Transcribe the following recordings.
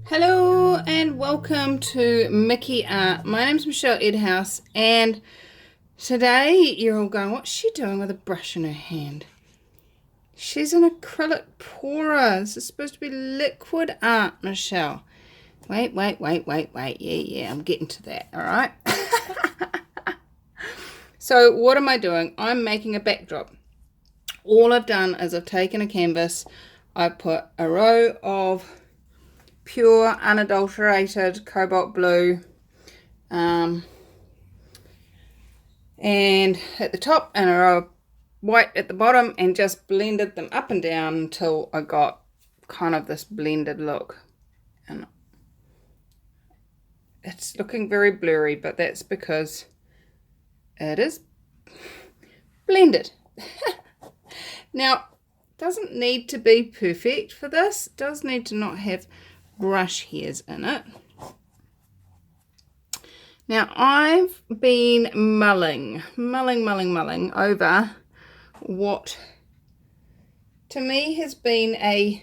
Hello and welcome to Mickey Art. My name's Michelle Edhouse, and today you're all going, what's she doing with a brush in her hand? She's an acrylic pourer. This is supposed to be liquid art, Michelle. Wait. Yeah, I'm getting to that, alright? So what am I doing? I'm making a backdrop. All I've done is I've taken a canvas, I put a row of pure unadulterated cobalt blue and at the top and a row of white at the bottom, and just blended them up and down until I got kind of this blended look. And it's looking very blurry, but that's because it is blended. Now, it doesn't need to be perfect for this. It does need to not have brush hairs in it. Now I've been mulling over what to me has been a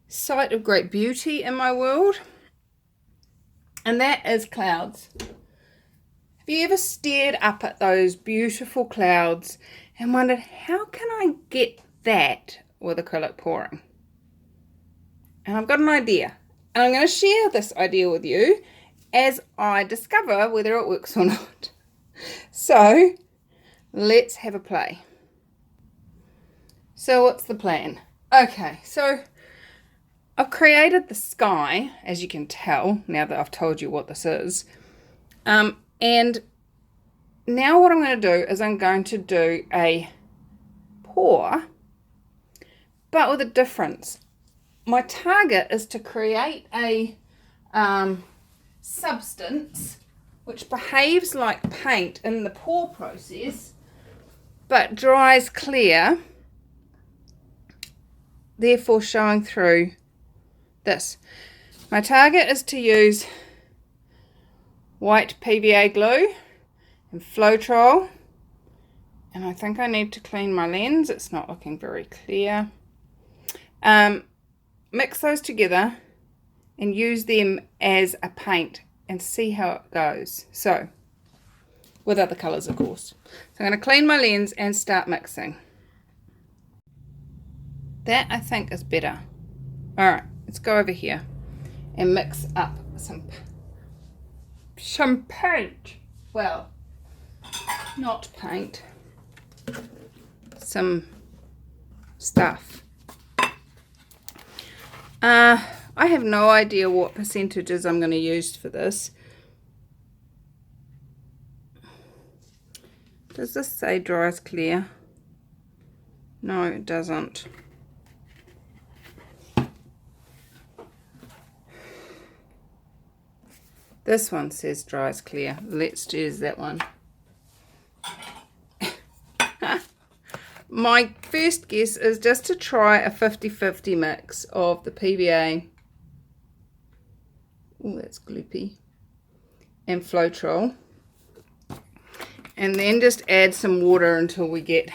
sight of great beauty in my world, and that is clouds. Have you ever stared up at those beautiful clouds and wondered, how can I get that with acrylic pouring? And I've got an idea, and I'm going to share this idea with you as I discover whether it works or not. So let's have a play. So what's the plan? Okay, so I've created the sky, as you can tell now that I've told you what this is. And now what I'm going to do is I'm going to do a pour, but with a difference. My target is to create a substance which behaves like paint in the pour process but dries clear, therefore showing through this. My target is to use white PVA glue and Floetrol, and I think I need to clean my lens, it's not looking very clear. Mix those together and use them as a paint and see how it goes. So, with other colours of course. So I'm going to clean my lens and start mixing. That I think is better. Alright, let's go over here and mix up some paint. Well, not paint. Some stuff. I have no idea what percentages I'm going to use for this. Does this say dries clear? No, it doesn't. This one says dries clear. Let's use that one. My first guess is just to try a 50-50 mix of the PVA, oh that's gloopy, and Floetrol, and then just add some water until we get,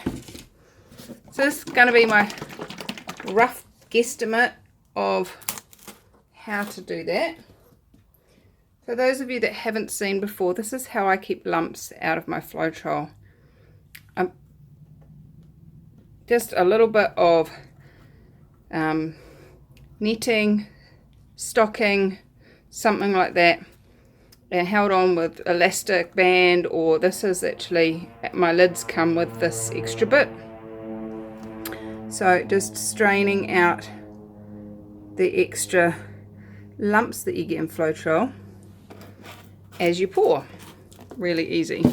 so this is going to be my rough guesstimate of how to do that. For those of you that haven't seen before, this is how I keep lumps out of my Floetrol. Just a little bit of netting, stocking, something like that, and held on with elastic band, or this is actually, my lids come with this extra bit. So just straining out the extra lumps that you get in Floetrol as you pour. Really easy.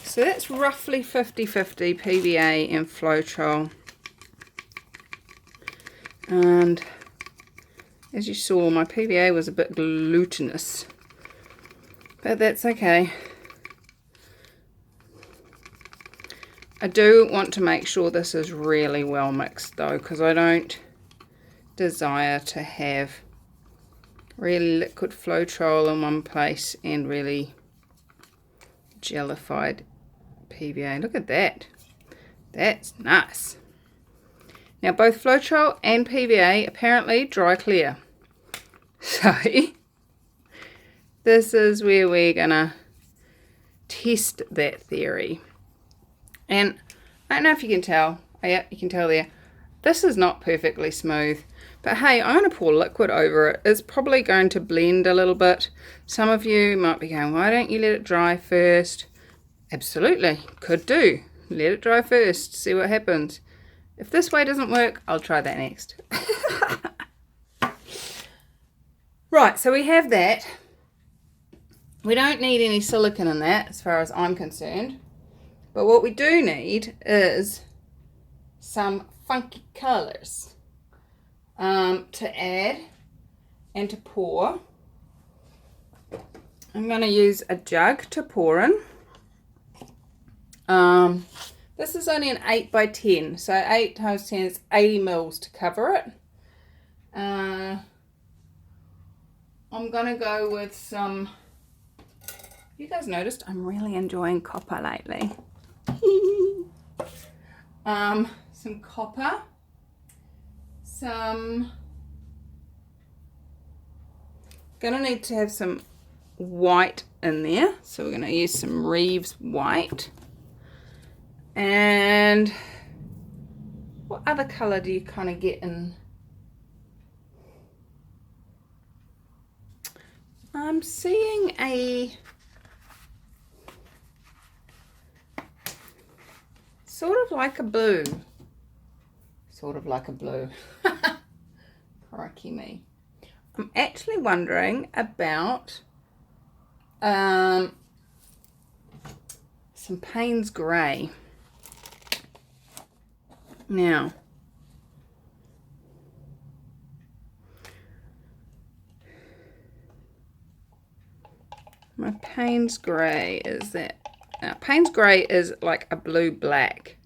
So that's roughly 50-50 PVA and Floetrol. And as you saw, my PVA was a bit glutinous, but that's okay. I do want to make sure this is really well mixed though, because I don't desire to have really liquid Floetrol in one place and really jellified PVA. Look at that. That's nice. Now both Floetrol and PVA apparently dry clear. So this is where we're gonna test that theory. And I don't know if you can tell. Oh, yeah, you can tell there. This is not perfectly smooth. But hey, I'm going to pour liquid over it. It's probably going to blend a little bit. Some of you might be going, why don't you let it dry first? Absolutely, could do. Let it dry first, see what happens. If this way doesn't work, I'll try that next. Right, so we have that. We don't need any silicone in that as far as I'm concerned. But what we do need is some funky colours to add and to pour. I'm going to use a jug to pour in. This is only an 8 by 10, so 8 times 10 is 80 mils to cover it. I'm going to go with some, you guys noticed I'm really enjoying copper lately. Some copper, gonna need to have some white in there, so we're gonna use some Reeves white. And what other color do you kind of get in? I'm seeing a sort of like a blue. Sort of like a blue. Crikey me. I'm actually wondering about some Payne's Grey. Now, my Payne's Grey is that. Now, Payne's Grey is like a blue-black.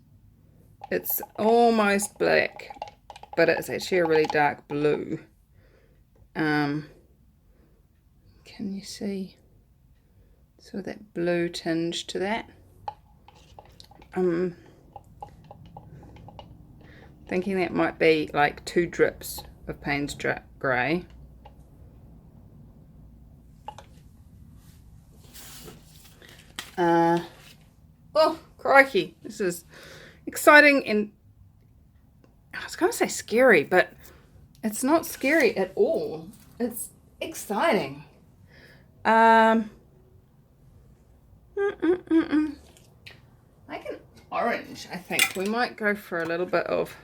It's almost black, but it's actually a really dark blue. Can you see sort of that blue tinge to that? Thinking that might be like 2 drips of Payne's Grey. Oh, crikey. This is exciting and I was going to say scary, but it's not scary at all. It's exciting. Like an orange, I think. We might go for a little bit of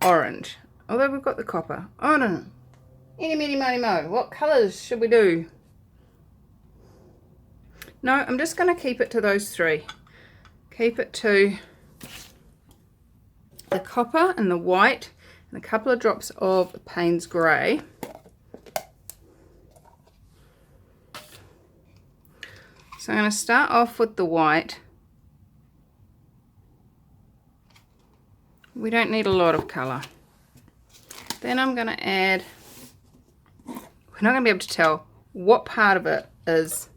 orange. Although we've got the copper. I don't know. Eeny, meeny, miny, mo. What colours should we do? No, I'm just going to keep it to those 3. Keep it to the copper and the white and a couple of drops of Payne's Grey. So I'm going to start off with the white. We don't need a lot of colour. Then I'm going to add, we're not going to be able to tell what part of it is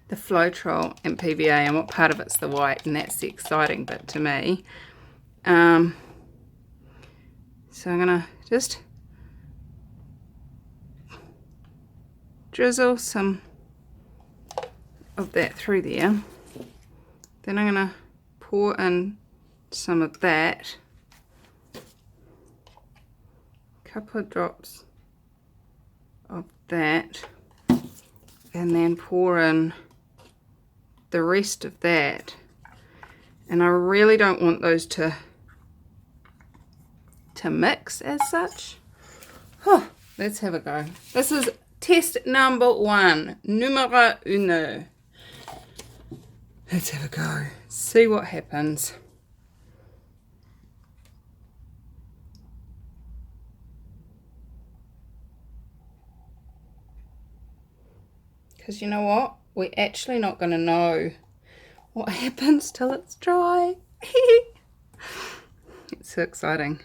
the Floetrol and PVA and what part of it's the white, and that's the exciting bit to me. So I'm going to just drizzle some of that through there. Then I'm going to pour in some of that, a couple of drops of that, and then pour in the rest of that. And I really don't want those to mix as such. Oh, let's have a go. This is test number 1, numero uno. Let's have a go, see what happens. Because you know what? We're actually not going to know what happens till it's dry. It's so exciting.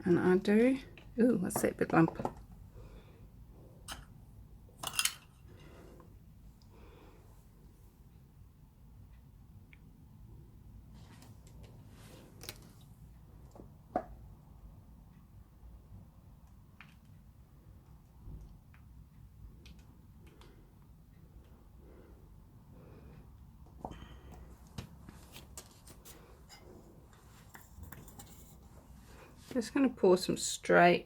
And I do... Ooh, what's that big lump? Just going to pour some straight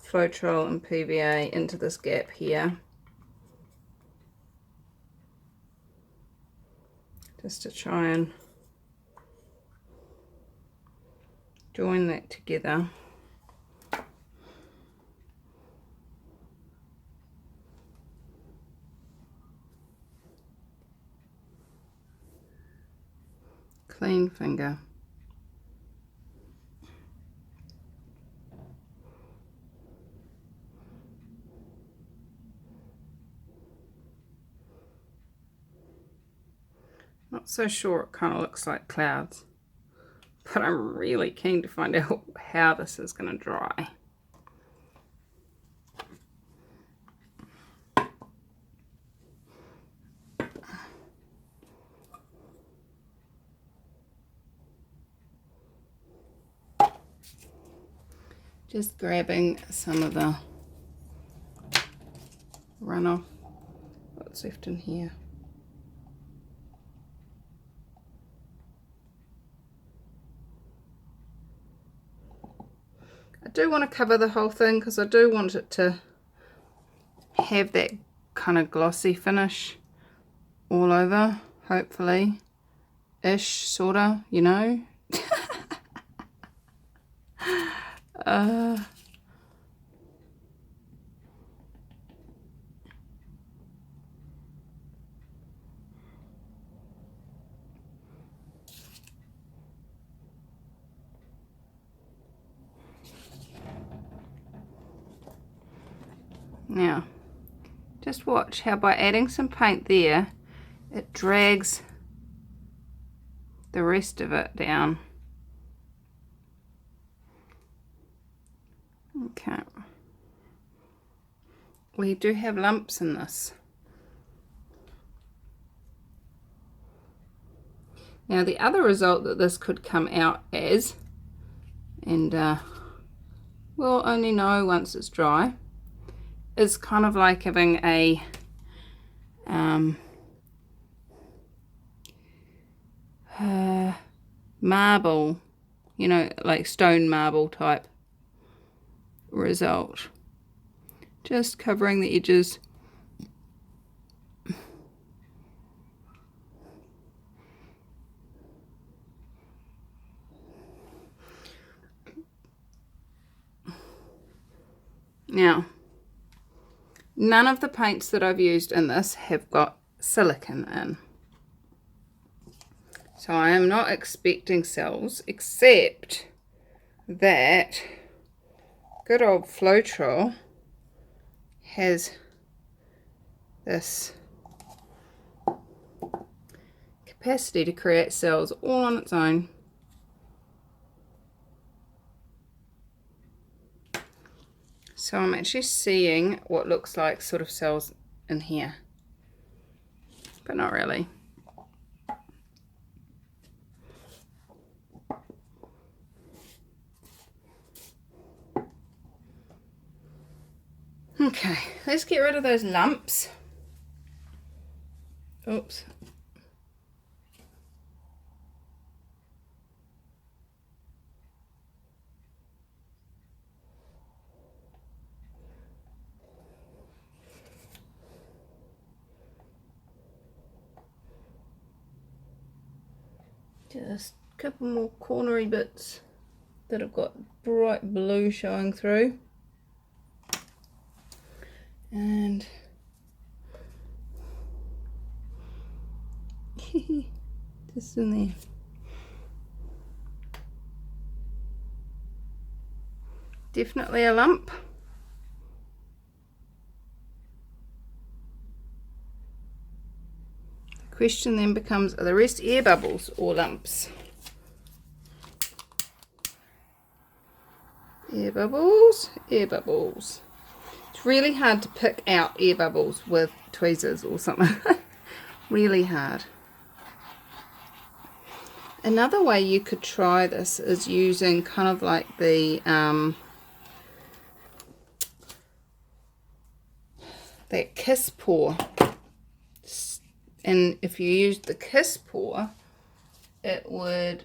Floetrol and PVA into this gap here, just to try and join that together. Clean finger. Not so sure, it kind of looks like clouds, but I'm really keen to find out how this is going to dry. Just grabbing some of the runoff, what's left in here. I do want to cover the whole thing because I do want it to have that kind of glossy finish all over, hopefully, ish, sorta, you know. Now, just watch how by adding some paint there, it drags the rest of it down. Okay. We do have lumps in this. Now the other result that this could come out as, and we'll only know once it's dry, is kind of like having a marble, you know, like stone marble type result. Just covering the edges. Now, none of the paints that I've used in this have got silicone in. So I am not expecting cells, except that good old Floetrol has this capacity to create cells all on its own. So I'm actually seeing what looks like sort of cells in here, but not really. Okay, let's get rid of those lumps. Oops. Just a couple more cornery bits that have got bright blue showing through. And just in there. Definitely a lump. The question then becomes, are the rest air bubbles or lumps? Air bubbles, air bubbles. It's really hard to pick out air bubbles with tweezers or something. Really hard. Another way you could try this is using kind of like the that kiss pour, and if you used the kiss pour, it would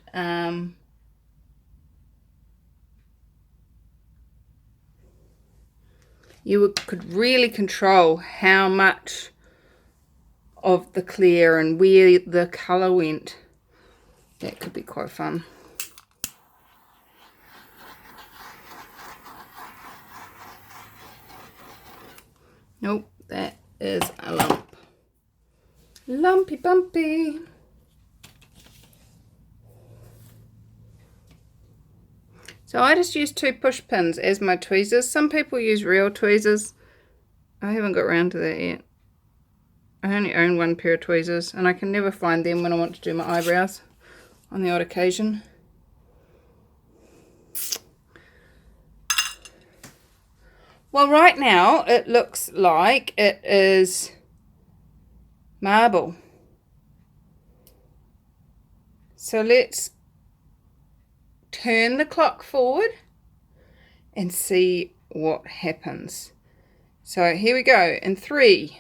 you could really control how much of the clear and where the colour went. That could be quite fun. Nope, that is a lump. Lumpy bumpy. So I just use 2 push pins as my tweezers. Some people use real tweezers. I haven't got around to that yet. I only own 1 pair of tweezers, and I can never find them when I want to do my eyebrows on the odd occasion. Well, right now it looks like it is marble. So let's turn the clock forward and see what happens. So here we go in 3,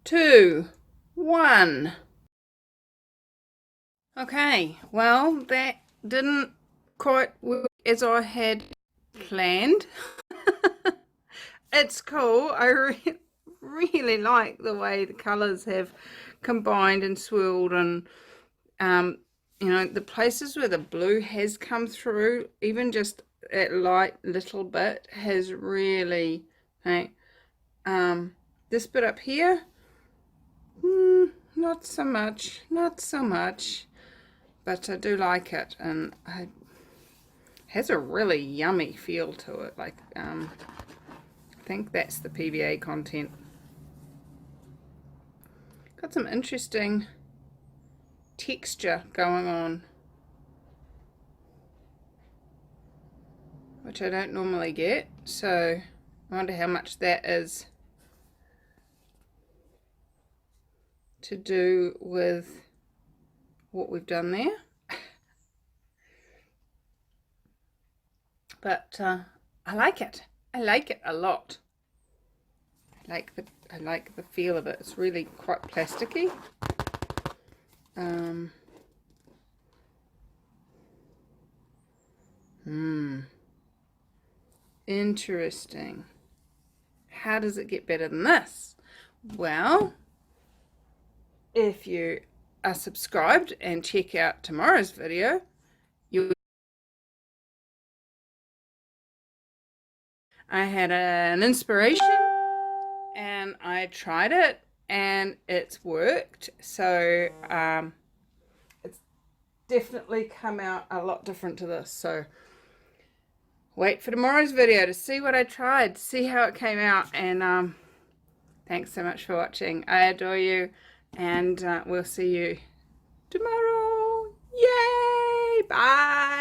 2, 1. Okay, well, that didn't quite work as I had planned. It's cool. I really like the way the colours have combined and swirled, and you know, the places where the blue has come through, even just that light little bit, has really, hey, this bit up here, not so much, but I do like it, and it has a really yummy feel to it. Like, I think that's the PVA content. Got some interesting texture going on, which I don't normally get, so I wonder how much that is to do with what we've done there. But I like it. I like it a lot. I like the feel of it. It's really quite plasticky. Interesting. How does it get better than this? Well, if you are subscribed and check out tomorrow's video, I had an inspiration and I tried it and it's worked. So it's definitely come out a lot different to this. So wait for tomorrow's video to see what I tried, see how it came out. And thanks so much for watching. I adore you, and we'll see you tomorrow. Yay! Bye!